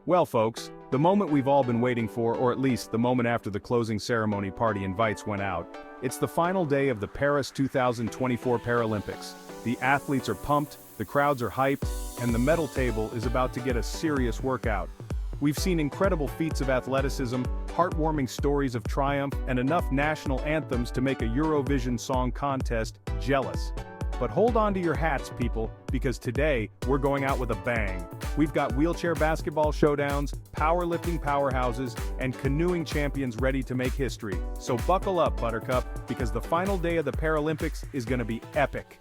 Well folks, the moment we've all been waiting for, or at least the moment after the closing ceremony party invites went out, it's the final day of the Paris 2024 Paralympics. The athletes are pumped, the crowds are hyped, and the medal table is about to get a serious workout. We've seen incredible feats of athleticism, heartwarming stories of triumph, and enough national anthems to make a Eurovision Song Contest jealous. But hold on to your hats, people, because today, we're going out with a bang. We've got wheelchair basketball showdowns, powerlifting powerhouses, and canoeing champions ready to make history. So buckle up, Buttercup, because the final day of the Paralympics is gonna be epic.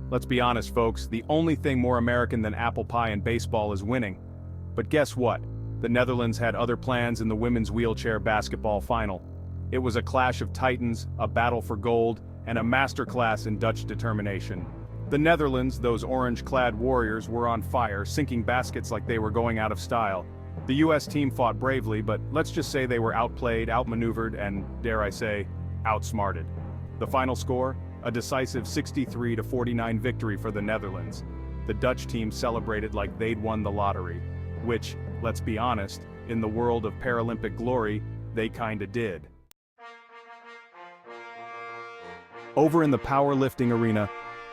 Let's be honest, folks, the only thing more American than apple pie and baseball is winning. But guess what? The Netherlands had other plans in the women's wheelchair basketball final. It was a clash of titans, a battle for gold, and a masterclass in Dutch determination. The Netherlands, those orange-clad warriors, were on fire, sinking baskets like they were going out of style. The US team fought bravely, but let's just say they were outplayed, outmaneuvered, and, dare I say, outsmarted. The final score? A decisive 63-49 victory for the Netherlands. The Dutch team celebrated like they'd won the lottery. Which, let's be honest, in the world of Paralympic glory, they kinda did. Over in the powerlifting arena,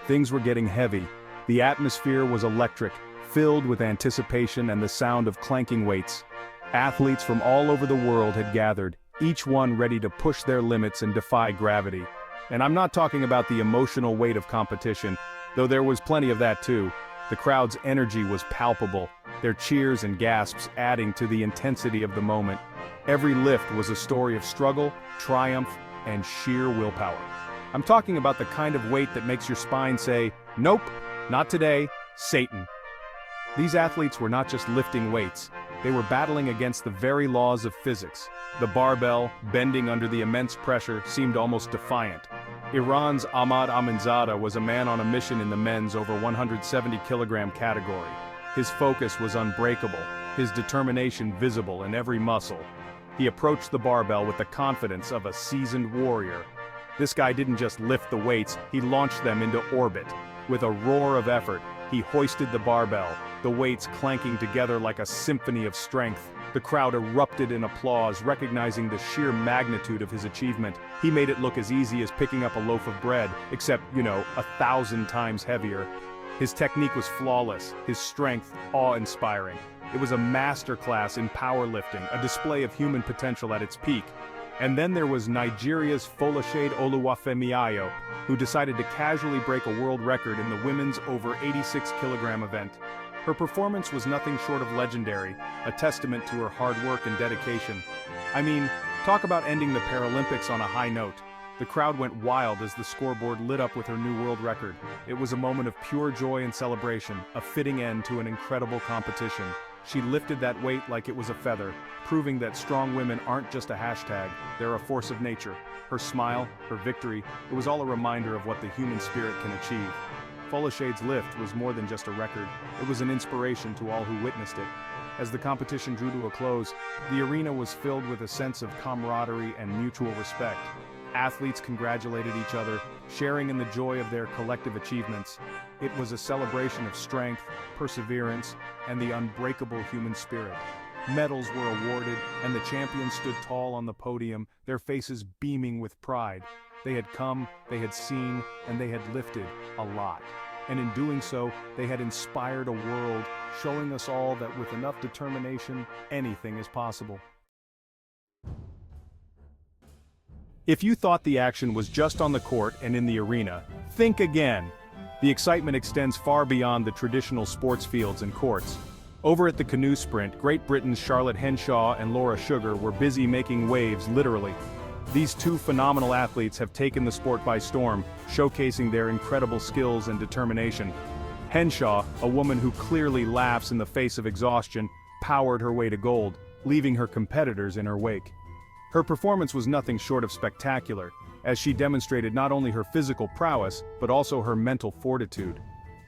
things were getting heavy. The atmosphere was electric, filled with anticipation and the sound of clanking weights. Athletes from all over the world had gathered, each one ready to push their limits and defy gravity. And I'm not talking about the emotional weight of competition, though there was plenty of that too. The crowd's energy was palpable, their cheers and gasps adding to the intensity of the moment. Every lift was a story of struggle, triumph, and sheer willpower. I'm talking about the kind of weight that makes your spine say, nope, not today, Satan. These athletes were not just lifting weights, they were battling against the very laws of physics. The barbell, bending under the immense pressure, seemed almost defiant. Iran's Ahmad Aminzadeh was a man on a mission in the men's over 170-kilogram category. His focus was unbreakable, his determination visible in every muscle. He approached the barbell with the confidence of a seasoned warrior. This guy didn't just lift the weights, he launched them into orbit. With a roar of effort, he hoisted the barbell, the weights clanking together like a symphony of strength. The crowd erupted in applause, recognizing the sheer magnitude of his achievement. He made it look as easy as picking up a loaf of bread, except, 1,000 times heavier. His technique was flawless, his strength awe-inspiring. It was a masterclass in powerlifting, a display of human potential at its peak. And then there was Nigeria's Folashade Oluwafemiayo, who decided to casually break a world record in the women's over 86-kilogram event. Her performance was nothing short of legendary, a testament to her hard work and dedication. I mean, talk about ending the Paralympics on a high note. The crowd went wild as the scoreboard lit up with her new world record. It was a moment of pure joy and celebration, a fitting end to an incredible competition. She lifted that weight like it was a feather, proving that strong women aren't just a hashtag, they're a force of nature. Her smile, her victory, it was all a reminder of what the human spirit can achieve. Folashade's lift was more than just a record, it was an inspiration to all who witnessed it. As the competition drew to a close, the arena was filled with a sense of camaraderie and mutual respect. Athletes congratulated each other, sharing in the joy of their collective achievements. It was a celebration of strength, perseverance, and the unbreakable human spirit. Medals were awarded, and the champions stood tall on the podium, their faces beaming with pride. They had come, they had seen, and they had lifted a lot. And in doing so, they had inspired a world, showing us all that with enough determination, anything is possible. If you thought the action was just on the court and in the arena, think again. The excitement extends far beyond the traditional sports fields and courts. Over at the canoe sprint, Great Britain's Charlotte Henshaw and Laura Sugar were busy making waves, literally. These two phenomenal athletes have taken the sport by storm, showcasing their incredible skills and determination. Henshaw, a woman who clearly laughs in the face of exhaustion, powered her way to gold, leaving her competitors in her wake. Her performance was nothing short of spectacular, as she demonstrated not only her physical prowess, but also her mental fortitude.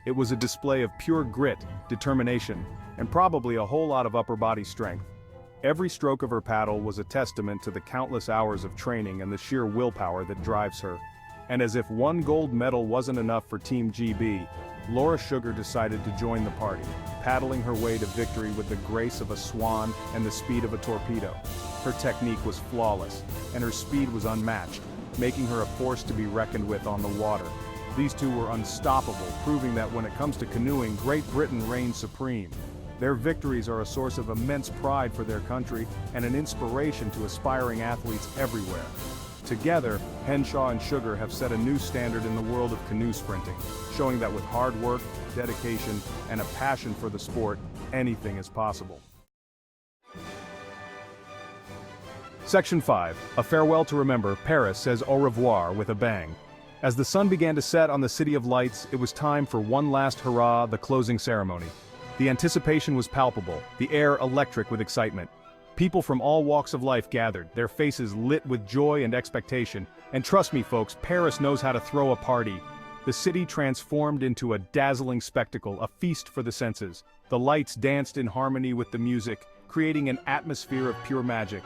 It was a display of pure grit, determination, and probably a whole lot of upper body strength. Every stroke of her paddle was a testament to the countless hours of training and the sheer willpower that drives her. And as if one gold medal wasn't enough for Team GB, Laura Sugar decided to join the party, paddling her way to victory with the grace of a swan and the speed of a torpedo. Her technique was flawless, and her speed was unmatched, making her a force to be reckoned with on the water. These two were unstoppable, proving that when it comes to canoeing, Great Britain reigns supreme. Their victories are a source of immense pride for their country and an inspiration to aspiring athletes everywhere. Together, Henshaw and Sugar have set a new standard in the world of canoe sprinting, showing that with hard work, dedication, and a passion for the sport, anything is possible. Section 5. A farewell to remember, Paris says au revoir with a bang. As the sun began to set on the City of Lights, it was time for one last hurrah, the closing ceremony. The anticipation was palpable, the air electric with excitement. People from all walks of life gathered, their faces lit with joy and expectation. And trust me folks, Paris knows how to throw a party. The city transformed into a dazzling spectacle, a feast for the senses. The lights danced in harmony with the music, creating an atmosphere of pure magic.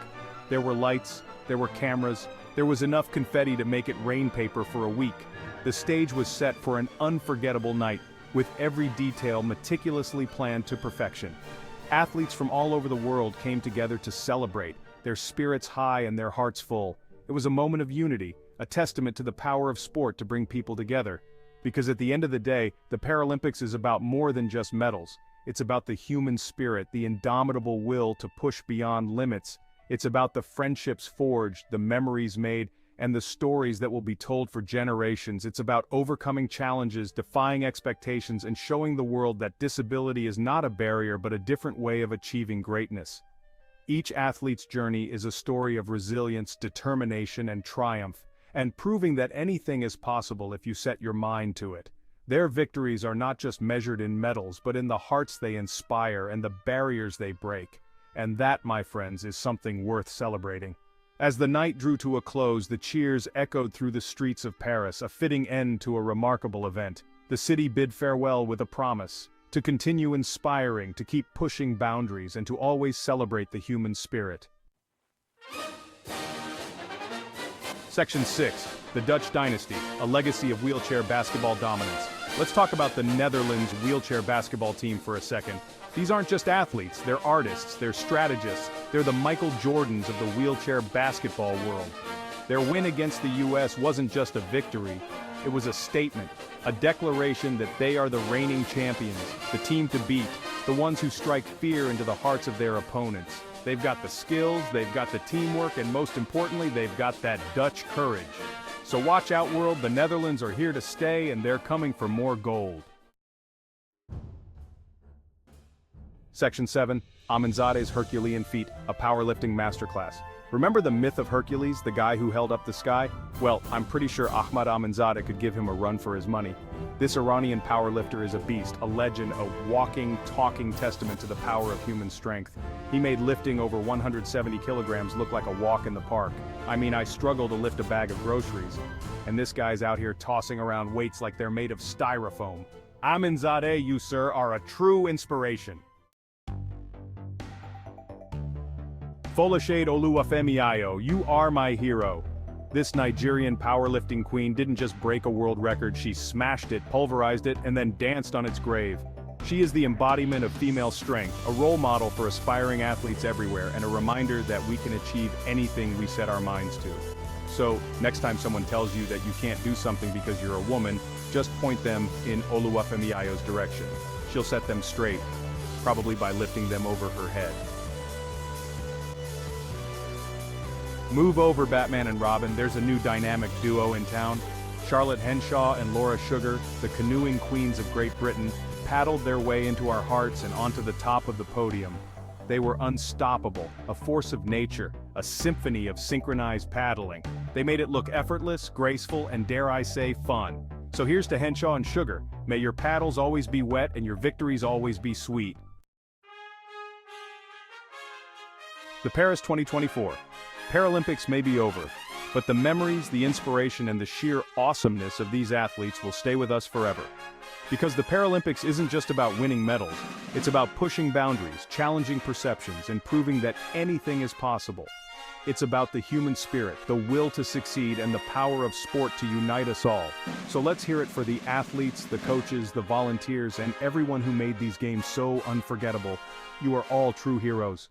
There were lights, there were cameras, there was enough confetti to make it rain paper for a week. The stage was set for an unforgettable night, with every detail meticulously planned to perfection. Athletes from all over the world came together to celebrate, their spirits high and their hearts full. It was a moment of unity, a testament to the power of sport to bring people together. Because at the end of the day, the Paralympics is about more than just medals. It's about the human spirit, the indomitable will to push beyond limits. It's about the friendships forged, the memories made, and the stories that will be told for generations. It's about overcoming challenges, defying expectations, and showing the world that disability is not a barrier but a different way of achieving greatness. Each athlete's journey is a story of resilience, determination, and triumph, and proving that anything is possible if you set your mind to it. Their victories are not just measured in medals, but in the hearts they inspire and the barriers they break. And that, my friends, is something worth celebrating. As the night drew to a close, the cheers echoed through the streets of Paris, a fitting end to a remarkable event. The city bid farewell with a promise to continue inspiring, to keep pushing boundaries, and to always celebrate the human spirit. Section 6. The Dutch Dynasty, a legacy of wheelchair basketball dominance. Let's talk about the Netherlands wheelchair basketball team for a second. These aren't just athletes, they're artists, they're strategists, they're the Michael Jordans of the wheelchair basketball world. Their win against the US wasn't just a victory, it was a statement, a declaration that they are the reigning champions, the team to beat, the ones who strike fear into the hearts of their opponents. They've got the skills, they've got the teamwork, and most importantly, they've got that Dutch courage. So watch out world, the Netherlands are here to stay and they're coming for more gold. Section 7. Aminzade's Herculean Feat, a powerlifting masterclass. Remember the myth of Hercules, the guy who held up the sky? Well, I'm pretty sure Ahmad Aminzade could give him a run for his money. This Iranian powerlifter is a beast, a legend, a walking, talking testament to the power of human strength. He made lifting over 170 kilograms look like a walk in the park. I mean, I struggle to lift a bag of groceries. And this guy's out here tossing around weights like they're made of styrofoam. Aminzade, you sir, are a true inspiration. Folashade Oluwafemi, you are my hero. This Nigerian powerlifting queen didn't just break a world record, she smashed it, pulverized it, and then danced on its grave. She is the embodiment of female strength, a role model for aspiring athletes everywhere, and a reminder that we can achieve anything we set our minds to. So, next time someone tells you that you can't do something because you're a woman, just point them in Oluwafemi's direction. She'll set them straight, probably by lifting them over her head. Move over, Batman and Robin, there's a new dynamic duo in town. Charlotte Henshaw and Laura Sugar, the canoeing queens of Great Britain, paddled their way into our hearts and onto the top of the podium. They were unstoppable, a force of nature, a symphony of synchronized paddling. They made it look effortless, graceful, and dare I say, fun. So here's to Henshaw and Sugar. May your paddles always be wet and your victories always be sweet. The Paris 2024. Paralympics may be over, but the memories, the inspiration, and the sheer awesomeness of these athletes will stay with us forever. Because the Paralympics isn't just about winning medals, it's about pushing boundaries, challenging perceptions, and proving that anything is possible. It's about the human spirit, the will to succeed, and the power of sport to unite us all. So let's hear it for the athletes, the coaches, the volunteers, and everyone who made these games so unforgettable. You are all true heroes.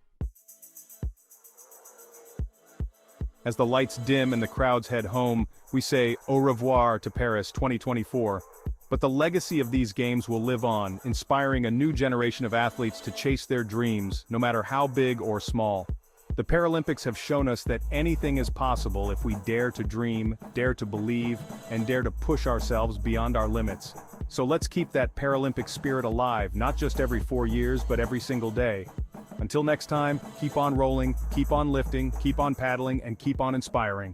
As the lights dim and the crowds head home, we say au revoir to Paris 2024. But the legacy of these games will live on, inspiring a new generation of athletes to chase their dreams, no matter how big or small. The Paralympics have shown us that anything is possible if we dare to dream, dare to believe, and dare to push ourselves beyond our limits. So let's keep that Paralympic spirit alive, not just every 4 years, but every single day. Until next time, keep on rolling, keep on lifting, keep on paddling, and keep on inspiring.